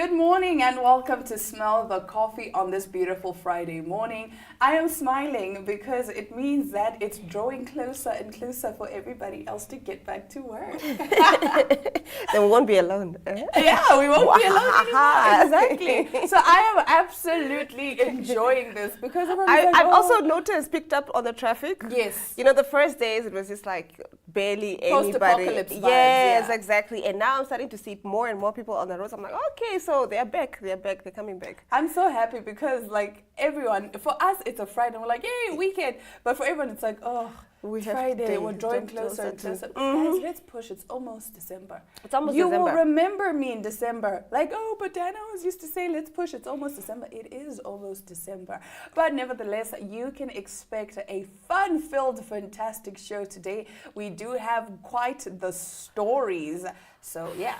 Good morning and welcome to Smell the Coffee on this beautiful Friday morning. I am smiling because it means that it's drawing closer and closer for everybody else to get back to work. Then we won't be alone. Yeah, we won't be alone anymore. Exactly. So I am absolutely enjoying this because I've also picked up on the traffic. Yes. You know, the first days it was just like barely anybody. Post-apocalypse vibes, yes, yeah. exactly. And now I'm starting to see more and more people on the roads. I'm like, okay, so they're back, they're coming back. I'm so happy because like everyone, for us it's a Friday and we're like, yay, weekend. But for everyone it's like, oh, We have Friday, days, we're drawing jump closer and closer closer. to- Mhm. Guys, let's push. It's almost December. It's almost You December. will remember me in December. Like, oh, but Dana always used to say, let's push. It's almost December. It is almost December. But nevertheless, you can expect a fun-filled, fantastic show today. We do have quite the stories. So, yeah.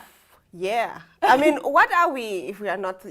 Yeah. I mean, what are we if we are not,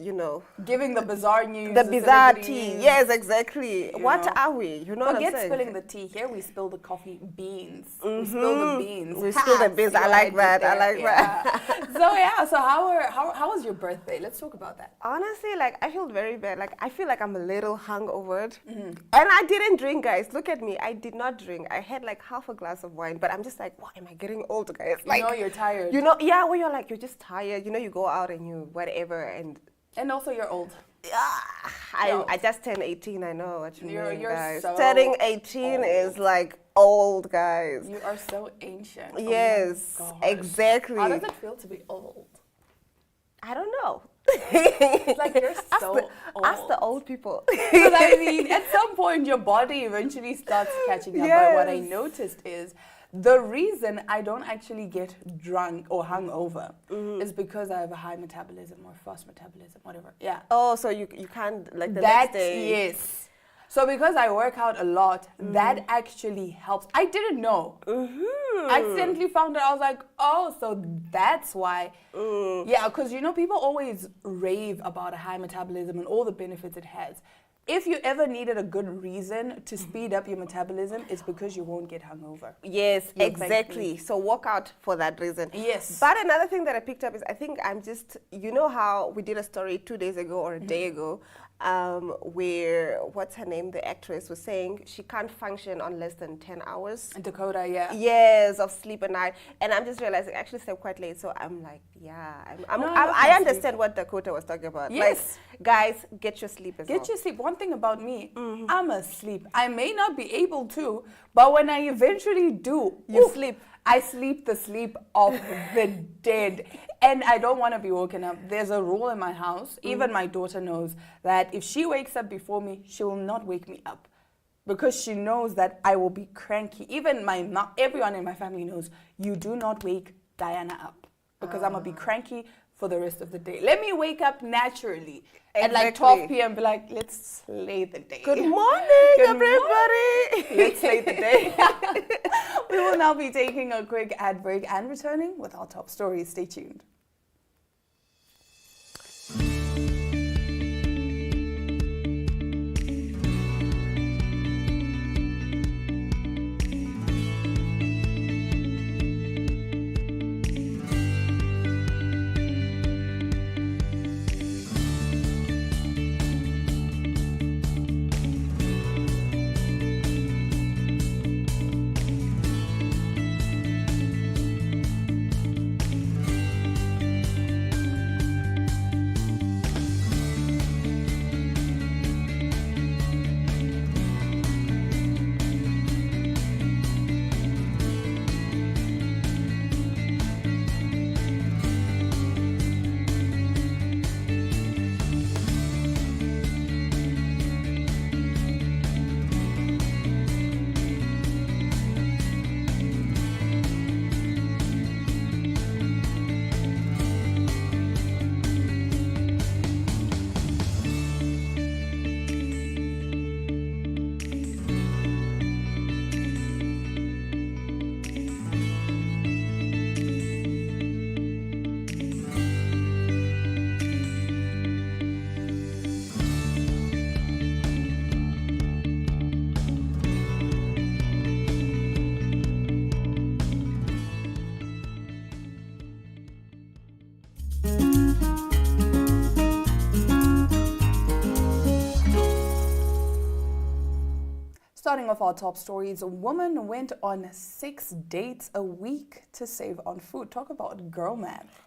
Giving the bizarre news. the bizarre celebrity tea? news. Yes, exactly. You What know. are we? You know what I'm Forget saying? spilling the tea. Here we spill the coffee beans. We spill the beans. We spill the beans. See I what like did that. I there? like Yeah. So yeah. So how was your birthday? Let's talk about that. Honestly, like, I feel very bad. Like, I feel like I'm a little hungover. Mm-hmm. And I didn't drink, guys. Look at me. I did not drink. I had like half a glass of wine, but I'm just like, why am I getting old, guys? Like, You know you're tired. yeah, when you're like, you're just tired. You know, you go out and you whatever. And also you're old. I just turned 18. I know what you mean, You're guys. so Turning 18 is old. like old, guys. You are so ancient. Oh my Yes, gosh. exactly. How does it feel to be old? I don't know. It's like you're so old. Ask the old people. Because I mean, at some point your body eventually starts catching up. But what I Yes. noticed is the reason I don't actually get drunk or hungover is because I have a high metabolism or fast metabolism, whatever. Yeah. Oh, so you can't, like, the That next day. yes. So because I work out a lot, that actually helps. I didn't know. I accidentally found out. I was like, oh, so that's why. Yeah, because people always rave about a high metabolism and all the benefits it has. If you ever needed a good reason to speed up your metabolism, it's because you won't get hungover. Yes, Yeah, exactly. So work out for that reason. Yes. But another thing that I picked up is I think I'm just, you know how we did a story 2 days ago or a day ago where, what's her name, the actress was saying she can't function on less than 10 hours. Dakota, yeah. Yes, of sleep a night. And I'm just realizing I actually slept quite late. So I'm like, yeah, No, I I understand what Dakota was talking about. Yes. Like, guys, get your sleep as well. Get your sleep. One thing about me, I'm asleep. I may not be able to, but when I eventually do, You sleep. I sleep the sleep of the dead. And I don't want to be woken up. There's a rule in my house. Even my daughter knows that if she wakes up before me, she will not wake me up. Because she knows that I will be cranky. Even my mom, everyone in my family knows, you do not wake Diana up. Because I'm going to be cranky for the rest of the day. Let me wake up naturally. At like 12 Exactly. p.m. be like, let's slay the day. Good morning, Good everybody. Let's slay the day. We will now be taking a quick ad break and returning with our top stories. Stay tuned. Starting off our top stories, a woman went on 6 dates a week to save on food. Talk about girl math.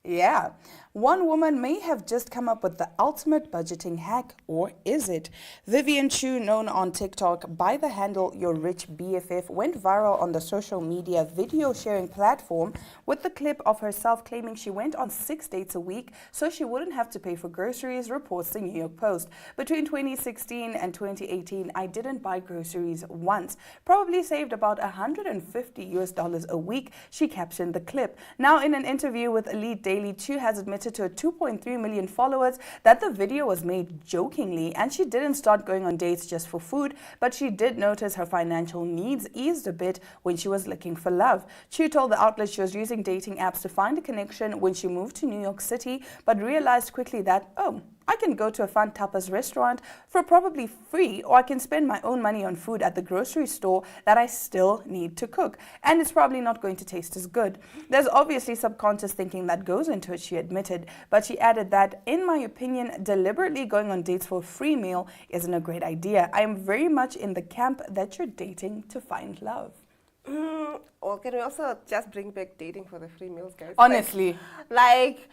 Yeah, one woman may have just come up with the ultimate budgeting hack, or is it? Vivian Chu, known on TikTok by the handle Your Rich BFF, went viral on the social media video sharing platform with the clip of herself claiming she went on 6 dates a week so she wouldn't have to pay for groceries, reports the New York Post. Between 2016 and 2018, I didn't buy groceries once. Probably saved about $150 a week, she captioned the clip. Now, in an interview with Elite Daily, Chu has admitted to her 2.3 million followers that the video was made jokingly and she didn't start going on dates just for food, but she did notice her financial needs eased a bit when she was looking for love. Chu told the outlet she was using dating apps to find a connection when she moved to New York City, but realized quickly that, I can go to a fun tapas restaurant for probably free, or I can spend my own money on food at the grocery store that I still need to cook. And it's probably not going to taste as good. There's obviously subconscious thinking that goes into it, she admitted, but she added that, in my opinion, deliberately going on dates for a free meal isn't a great idea. I am very much in the camp that you're dating to find love. Or can we also just bring back dating for the free meals, guys? Honestly. Like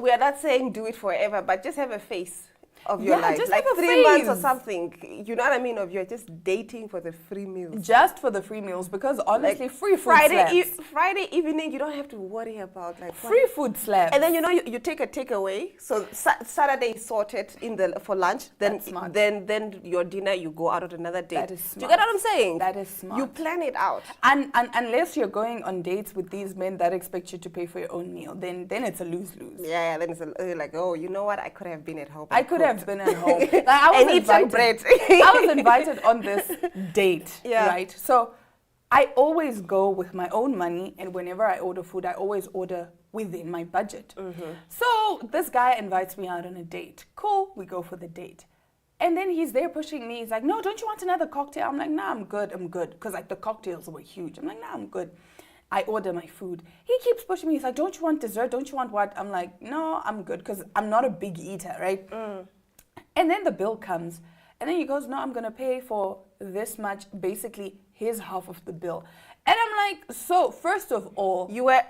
we are not saying do it forever, but just have a face of your life. Just like have a 3 months or face. something. You know what I mean? Of you're just dating for the free meals. Just for the free meals, because honestly, Like free food slaps. Friday evening, you don't have to worry about like Free food slaps. And then you take a takeaway. So Saturday is sorted for lunch. Then That's smart. then your dinner you go out on another date. That is Do you get smart. what I'm saying? That is smart. You plan it out. And unless you're going on dates with these men that expect you to pay for your own meal, then it's a lose-lose. Yeah. Then it's like, oh, you know what? I could have been at home. I could have been at home. Like, I was And eat some invited. bread. I was invited on this date, Yeah. right? So I always go with my own money, and whenever I order food, I always order within my budget. So this guy invites me out on a date. Cool, we go for the date. And then he's there pushing me. He's like, no, don't you want another cocktail? I'm like, nah, I'm good. Because like the cocktails were huge. I'm like, nah, I'm good. I order my food. He keeps pushing me. He's like, don't you want dessert? Don't you want what? I'm like, no, I'm good, because I'm not a big eater, right? And then the bill comes. And then he goes, no, I'm going to pay for this much, basically his half of the bill. And I'm like, so first of all, You were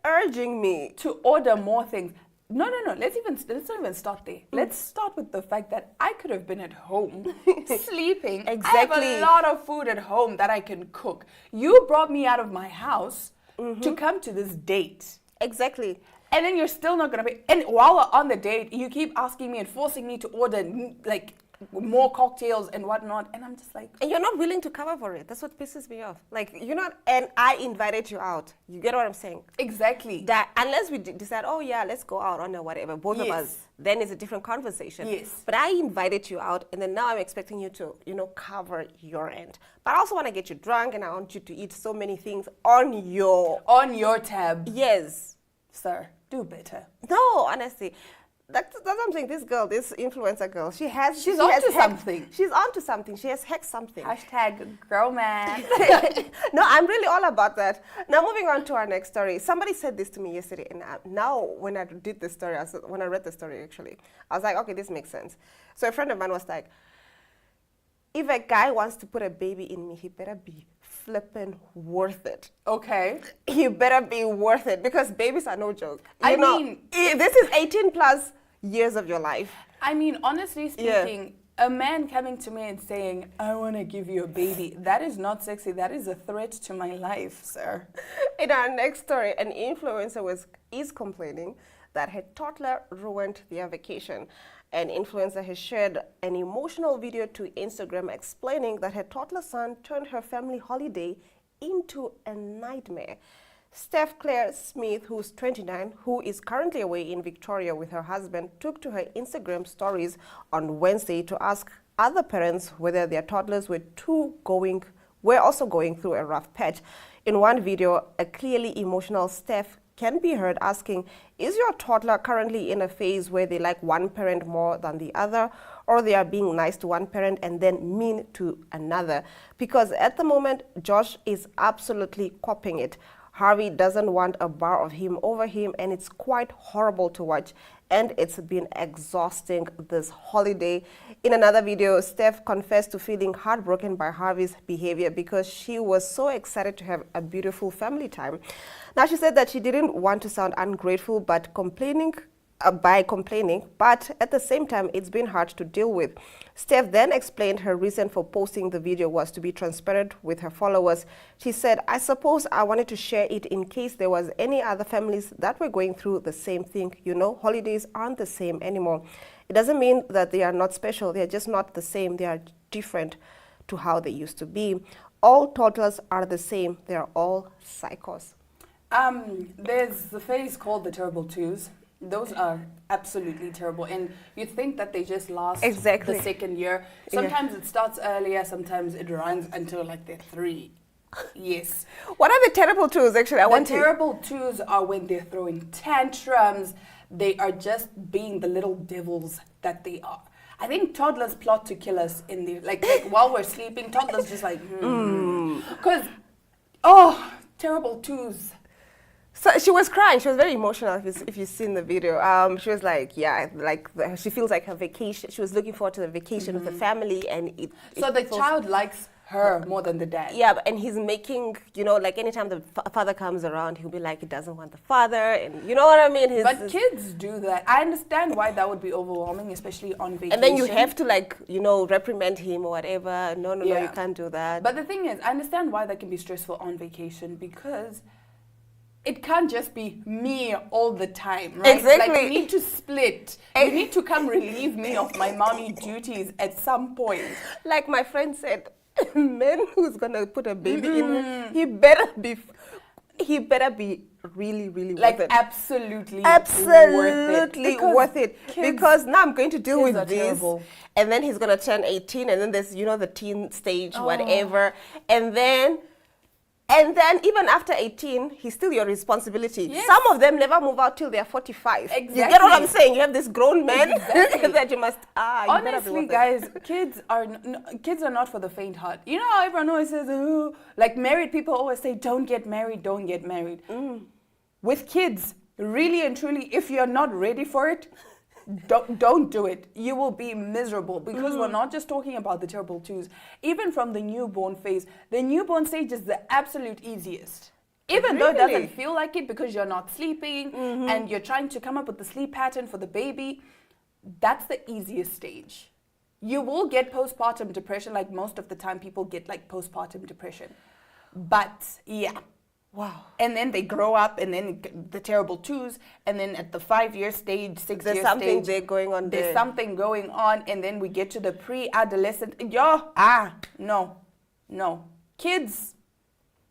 urging me. to order more things. No. Let's not even start there. Let's start with the fact that I could have been at home sleeping. Exactly. I have a lot of food at home that I can cook. You brought me out of my house to come to this date. Exactly. And then you're still not going to pay. And while we're on the date, you keep asking me and forcing me to order like more cocktails and whatnot. And I'm just like, And you're not willing to cover for it. That's what pisses me off. Like, you're not, and I invited you out. You get what I'm saying? exactly. That unless we decide, oh yeah, let's go out on a whatever, both of Yes. us, then it's a different conversation. Yes. But I invited you out, and then now I'm expecting you to, cover your end. But I also want to get you drunk, and I want you to eat so many things on On your tab. Yes. Sir, do better. No, honestly. That's what I'm saying. This girl, this influencer girl, she's She's onto onto something. She's onto something. She has hacked something. Hashtag girl man. No, I'm really all about that. Now, moving on to our next story. Somebody said this to me yesterday, and now when I did this story, when I read the story actually, I was like, okay, this makes sense. So a friend of mine was like, if a guy wants to put a baby in me, he better be flipping worth it. Okay. You better be worth it, because babies are no joke. I mean, this is 18 plus years of your life. I mean, honestly speaking, a man coming to me and saying, I want to give you a baby, that is not sexy. That is a threat to my life, sir. In our next story, an influencer is complaining that her toddler ruined their vacation. An influencer has shared an emotional video to Instagram explaining that her toddler son turned her family holiday into a nightmare. Steph Claire Smith, who's 29, who is currently away in Victoria with her husband, took to her Instagram stories on Wednesday to ask other parents whether their toddlers were also going through a rough patch. In one video, a clearly emotional Steph can be heard asking, is your toddler currently in a phase where they like one parent more than the other, or they are being nice to one parent and then mean to another? Because at the moment, Josh is absolutely copying it. Harvey doesn't want a bar of him over him, and it's quite horrible to watch. And it's been exhausting this holiday. In another video, Steph confessed to feeling heartbroken by Harvey's behavior because she was so excited to have a beautiful family time. Now, she said that she didn't want to sound ungrateful but complaining, but at the same time, it's been hard to deal with. Steph then explained her reason for posting the video was to be transparent with her followers. She said, "I suppose I wanted to share it in case there was any other families that were going through the same thing. You know, holidays aren't the same anymore. It doesn't mean that they are not special. They are just not the same. They are different to how they used to be. All toddlers are the same. They are all psychos." There's the phase called the terrible twos. Those are absolutely terrible, and you think that they just last the second year. Sometimes it starts earlier, sometimes it runs until like they're 3. Yes. What are the terrible twos, actually? The terrible twos are when they're throwing tantrums. They are just being the little devils that they are. I think toddlers plot to kill us in the like while we're sleeping. Toddlers just like because terrible twos. So she was crying. She was very emotional. If you've seen the video, she was like, she feels like her vacation. She was looking forward to the vacation with the family, and so the child likes her more than the dad. Yeah, and he's making, like anytime the father comes around, he'll be like, he doesn't want the father, and you know what I mean. But kids do that. I understand why that would be overwhelming, especially on vacation. And then you have to reprimand him or whatever. No, you can't do that. But the thing is, I understand why that can be stressful on vacation because it can't just be me all the time, right? Exactly. Like, we need to split. You need to come relieve me of my mommy duties at some point. Like my friend said, man who's gonna put a baby in, he better be really, really like worth it. Absolutely worth it. Because now I'm going to deal with this. Terrible. And then he's gonna turn 18, and then there's the teen stage, whatever. And then even after 18, he's still your responsibility. Yes. Some of them never move out till they're 45. Exactly. You get what I'm saying? You have this grown man that you must. Honestly, guys, kids are not for the faint heart. You know how everyone always says, like married people always say, don't get married, don't get married. With kids, really and truly, if you're not ready for it, don't do it. You will be miserable because we're not just talking about the terrible twos. Even from the newborn phase, the newborn stage is the absolute easiest. Even though it doesn't feel like it because you're not sleeping and you're trying to come up with the sleep pattern for the baby, that's the easiest stage. You will get postpartum depression, like most of the time people get like postpartum depression. But yeah. Wow. And then they grow up, and then the terrible twos, and then at the 5-year stage, 6-year stage, there's something going on. There's something going on, and then we get to the pre-adolescent. No. Kids.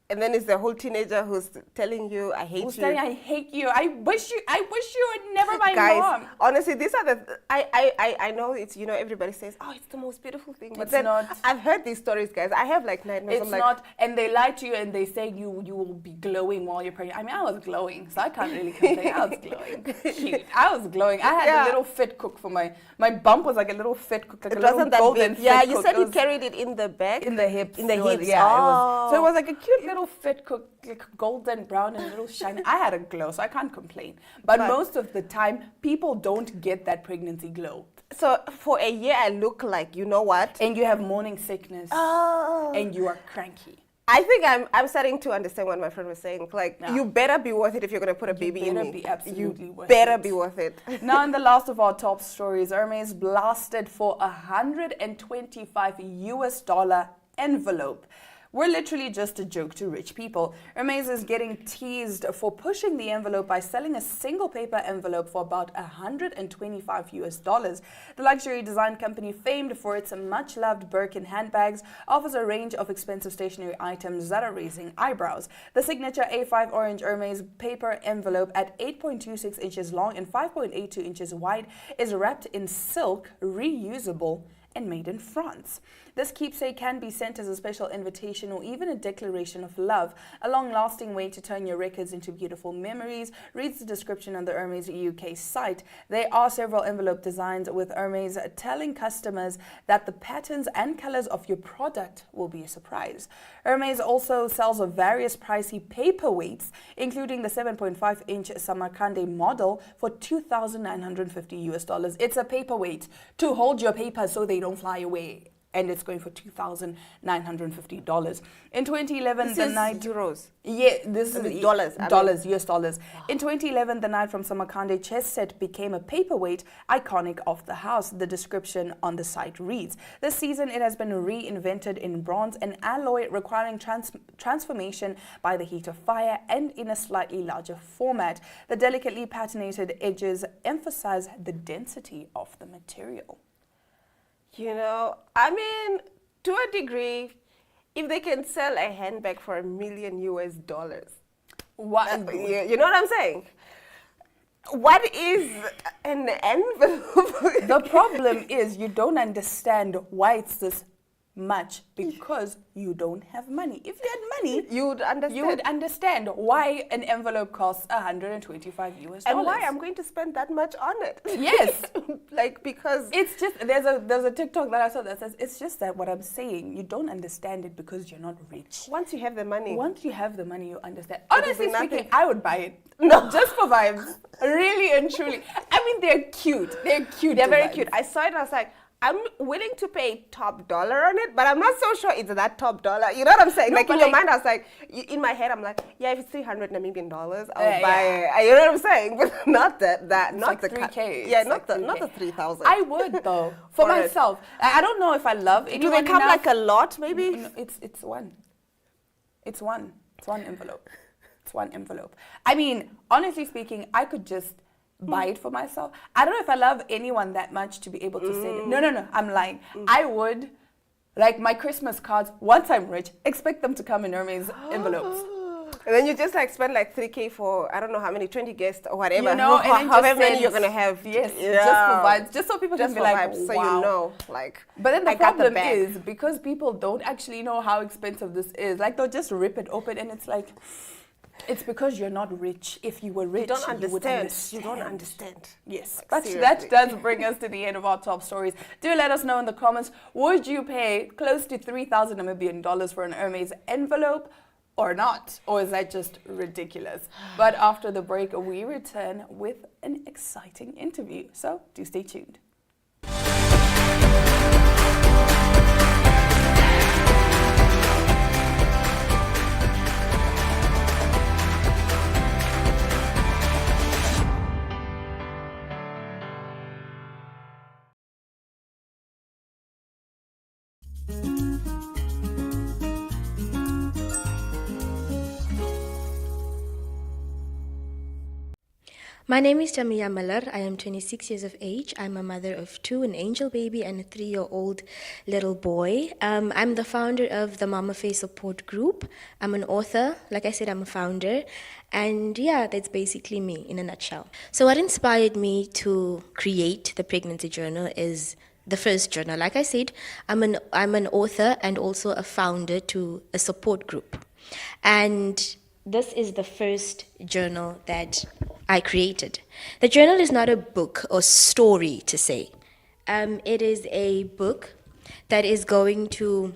And then it's the whole teenager who's telling you, I hate you. Telling I hate you. I wish you were never my Guys, mom. Honestly, these are I know it's, everybody says, oh, it's the most beautiful thing. But it's not. I've heard these stories, guys. I have nightmares. It's not. And they lie to you and they say you will be glowing while you're pregnant. I mean, I was glowing, so I can't really complain. I was glowing. Cute. I was glowing. I had a little fit cook for my bump was like a little fit cook. Like it a little wasn't that golden big. Yeah, fit you cook. said you carried it in the back. In the hips. In the hips. Yeah, it was. So it was like a cute little fit cook, like golden brown and a little shiny. I had a glow, so I can't complain. But most of the time, people don't get that pregnancy glow. So for a year, I look like, you know what? And you have morning sickness. Oh. And you are cranky. I think I'm starting to understand what my friend was saying. Like, you better be worth it if you're going to put a baby in me. You better be absolutely worth it. You better be worth it. Now, in the last of our top stories, Hermes blasted for $125 envelope. We're literally just a joke to rich people. Hermes is getting teased for pushing the envelope by selling a single paper envelope for about $125. The luxury design company, famed for its much-loved Birkin handbags, offers a range of expensive stationery items that are raising eyebrows. The signature A5 orange Hermes paper envelope at 8.26 inches long and 5.82 inches wide is wrapped in silk, reusable, and made in France. This keepsake can be sent as a special invitation or even a declaration of love, a long-lasting way to turn your records into beautiful memories, reads the description on the Hermes UK site. There are several envelope designs with Hermes telling customers that the patterns and colors of your product will be a surprise. Hermes also sells various pricey paperweights, including the 7.5-inch Samarkand model for $2,950. It's a paperweight to hold your paper so they don't fly away. And it's going for $2,950. In 2011, this is euros. Yeah, this is dollars. US dollars. Wow. In 2011, the Knight from Samarkand chess set became a paperweight iconic of the house. The description on the site reads, "This season it has been reinvented in bronze, an alloy requiring transformation by the heat of fire, and in a slightly larger format. The delicately patinated edges emphasize the density of the material." You know, I mean, to a degree, if they can sell a handbag for $1 million, what? You know what I'm saying? What is an envelope? The problem is you don't understand why it's this much, because you don't have money. If you had money, you would understand why an envelope costs $125. And why I'm going to spend that much on it. Yes. Like, because it's just, there's a TikTok that I saw that says, it's just that what I'm saying, you don't understand it because you're not rich. Once you have the money, you understand. Honestly speaking, I would buy it. No. Just for vibes. Really and truly. I mean, they're cute. They're very cute. I saw it, I was like, I'm willing to pay top dollar on it, but I'm not so sure it's that top dollar. You know what I'm saying? No, like in your mind, I was like, in my head, I'm like, yeah, if it's 300 Namibian dollars, I'll buy it. You know what I'm saying? But not that, not like the 3K. Yeah, not the 3,000. I would though, for myself. I don't know if I love it. Do they come like a lot, maybe? No, it's one. It's one envelope. It's one envelope. I mean, honestly speaking, I could just buy it for myself. I don't know if I love anyone that much to be able to send it. No, I'm lying. I would, like my Christmas cards, once I'm rich, expect them to come in Hermes envelopes. And then you just like spend like 3K for, I don't know how many, 20 guests or whatever. You know, and however many you're going to have. Yes, just for vibes. Just so people can be like, vibes, so wow. you know, like. But then the problem is, because people don't actually know how expensive this is, like they'll just rip it open and it's like, it's because you're not rich. If you were rich, you don't understand. You would understand. You don't understand. Yes, like, that does bring us to the end of our top stories. Do let us know in the comments, would you pay close to $3,000 Namibian for an Hermes envelope or not? Or is that just ridiculous? But after the break, we return with an exciting interview. So do stay tuned. My name is Tamia Miller. I am 26 years of age. I'm a mother of two, an angel baby and a 3-year-old little boy. I'm the founder of the Mama Face Support Group. I'm an author. Like I said, I'm a founder. And yeah, that's basically me in a nutshell. So what inspired me to create the pregnancy journal is the first journal. Like I said, I'm an author and also a founder to a support group. And this is the first journal that I created. The journal is not a book or story to say. It is a book that is going to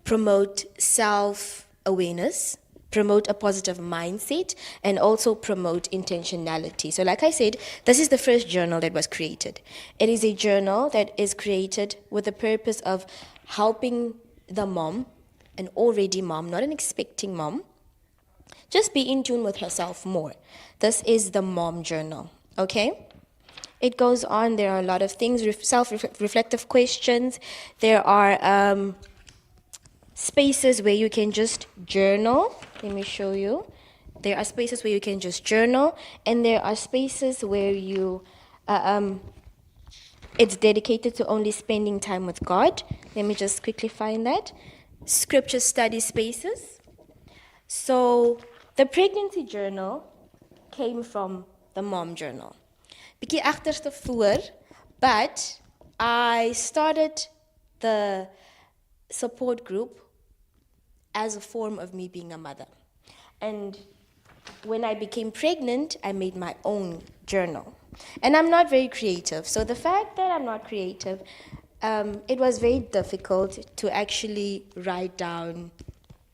promote self-awareness, promote a positive mindset, and also promote intentionality. So like I said, this is the first journal that was created. It is a journal that is created with the purpose of helping the mom, an already mom, not an expecting mom, just be in tune with herself more. This is the mom journal, okay? It goes on, there are a lot of things, self-reflective questions. There are spaces where you can just journal. Let me show you. There are spaces where you can just journal, and there are spaces where you, it's dedicated to only spending time with God. Let me just quickly find that. Scripture study spaces. So the pregnancy journal came from the mom journal. Bietjie agterste voor, but I started the support group as a form of me being a mother. And when I became pregnant, I made my own journal. And I'm not very creative. So the fact that I'm not creative, it was very difficult to actually write down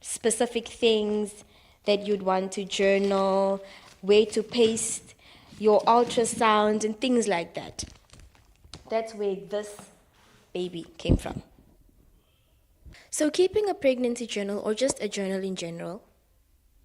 specific things that you'd want to journal, where to paste your ultrasound and things like that. That's where this baby came from. So keeping a pregnancy journal, or just a journal in general,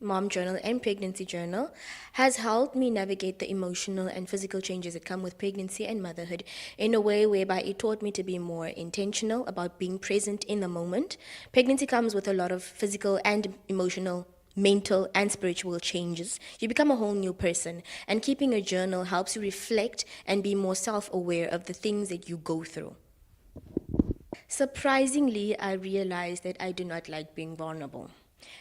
mom journal and pregnancy journal, has helped me navigate the emotional and physical changes that come with pregnancy and motherhood in a way whereby it taught me to be more intentional about being present in the moment. Pregnancy comes with a lot of physical and emotional, mental and spiritual changes. You become a whole new person, and keeping a journal helps you reflect and be more self-aware of the things that you go through. Surprisingly, I realized that I do not like being vulnerable.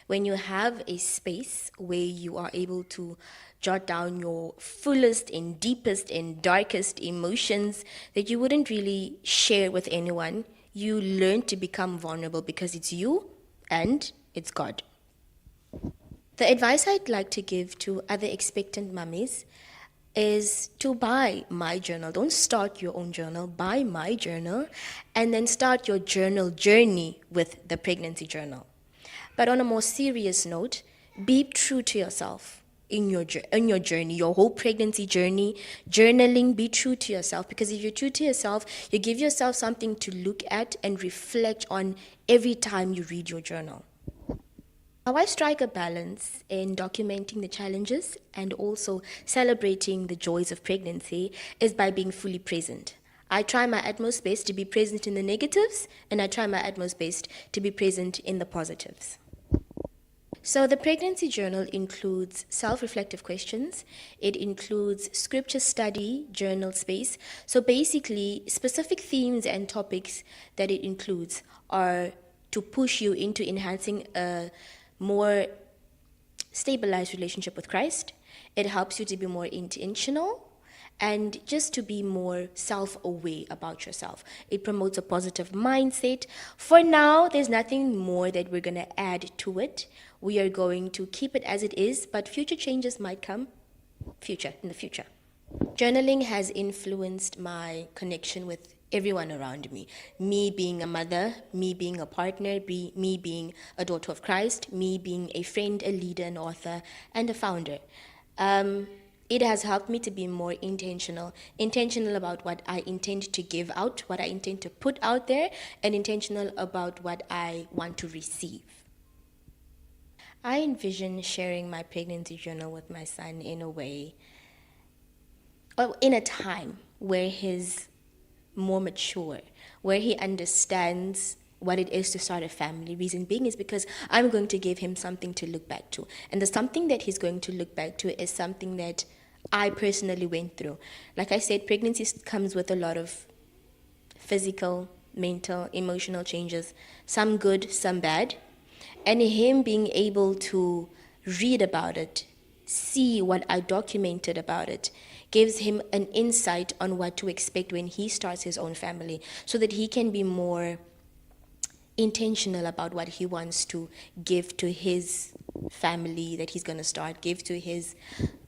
When you have a space where you are able to jot down your fullest and deepest and darkest emotions that you wouldn't really share with anyone, you learn to become vulnerable because it's you and it's God. The advice I'd like to give to other expectant mummies is to buy my journal. Don't start your own journal, buy my journal, and then start your journal journey with the pregnancy journal. But on a more serious note, be true to yourself in your journey, your whole pregnancy journey. Journaling, be true to yourself, because if you're true to yourself, you give yourself something to look at and reflect on every time you read your journal. How I strike a balance in documenting the challenges and also celebrating the joys of pregnancy is by being fully present. I try my utmost best to be present in the negatives, and I try my utmost best to be present in the positives. So the pregnancy journal includes self-reflective questions. It includes scripture study, journal space. So basically, specific themes and topics that it includes are to push you into enhancing a more stabilized relationship with Christ. It helps you to be more intentional and just to be more self-aware about yourself. It promotes a positive mindset. For now, there's nothing more that we're going to add to it. We are going to keep it as it is, but future changes might come in the future. Journaling has influenced my connection with everyone around me. Me being a mother, me being a partner, me being a daughter of Christ, me being a friend, a leader, an author, and a founder. It has helped me to be more intentional about what I intend to give out, what I intend to put out there, and intentional about what I want to receive. I envision sharing my pregnancy journal with my son in a way, or in a time where he's more mature, where he understands what it is to start a family. Reason being is because I'm going to give him something to look back to. And the something that he's going to look back to is something that I personally went through. Like I said, pregnancy comes with a lot of physical, mental, emotional changes, some good, some bad. And him being able to read about it, see what I documented about it, gives him an insight on what to expect when he starts his own family, so that he can be more intentional about what he wants to give to his family that he's going to start, give to his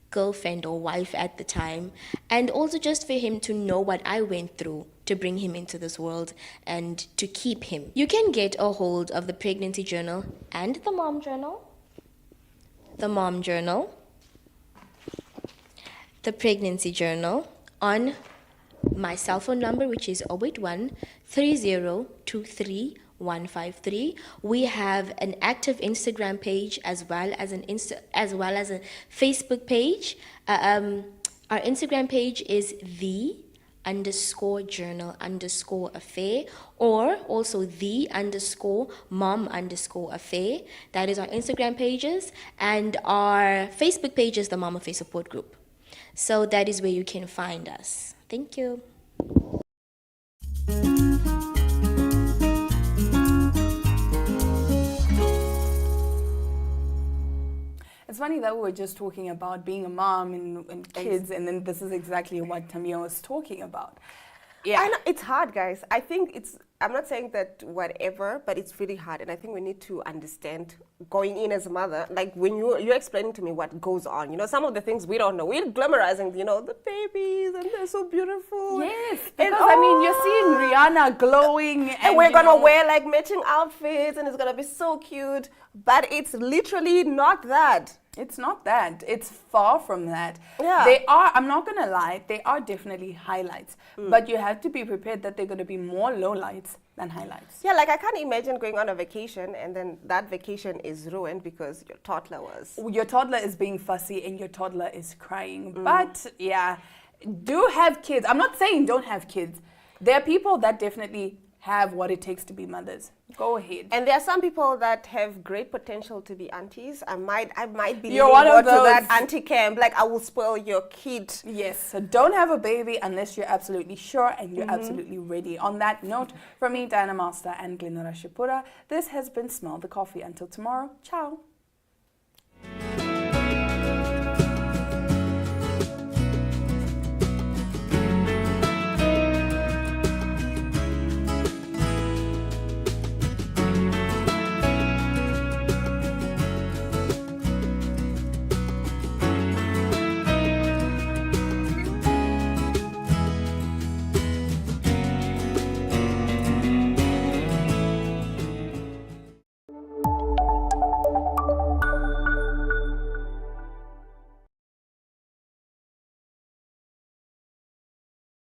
girlfriend or wife at the time, and also just for him to know what I went through to bring him into this world and to keep him. You can get a hold of the pregnancy journal and the mom journal, the pregnancy journal on my cell phone number, which is 081 3023 153. We have an active Instagram page as well as a Facebook page. Our Instagram page is _journal_affair, or also _mom_affair. That is our Instagram pages, and our Facebook page is the Mom Affair Support Group. So that is where you can find us. Thank you. It's funny that we were just talking about being a mom and kids, and then this is exactly what Tamia was talking about. Yeah. I know, it's hard, guys. I think I'm not saying that whatever, but it's really hard. And I think we need to understand going in as a mother, like when you're explaining to me what goes on, some of the things we don't know. We're glamorizing, the babies, and they're so beautiful. Yes, And, because you're seeing Rihanna glowing. and we're gonna wear like matching outfits, and it's gonna be so cute. But it's literally not that. It's not that. It's far from that. Yeah. They are, I'm not going to lie, they are definitely highlights. But you have to be prepared that they're going to be more lowlights than highlights. Yeah, like I can't imagine going on a vacation and then that vacation is ruined because your toddler was. Your toddler is being fussy and your toddler is crying. But yeah, do have kids. I'm not saying don't have kids. There are people that definitely have what it takes to be mothers. Go ahead. And there are some people that have great potential to be aunties. I might be You're leaning one more of to those. that auntie camp. Like I will spoil your kid. Yes, so don't have a baby unless you're absolutely sure and you're absolutely ready. On that note, from me, Diana Master and Glenora Shipura, this has been Smell the Coffee. Until tomorrow, ciao.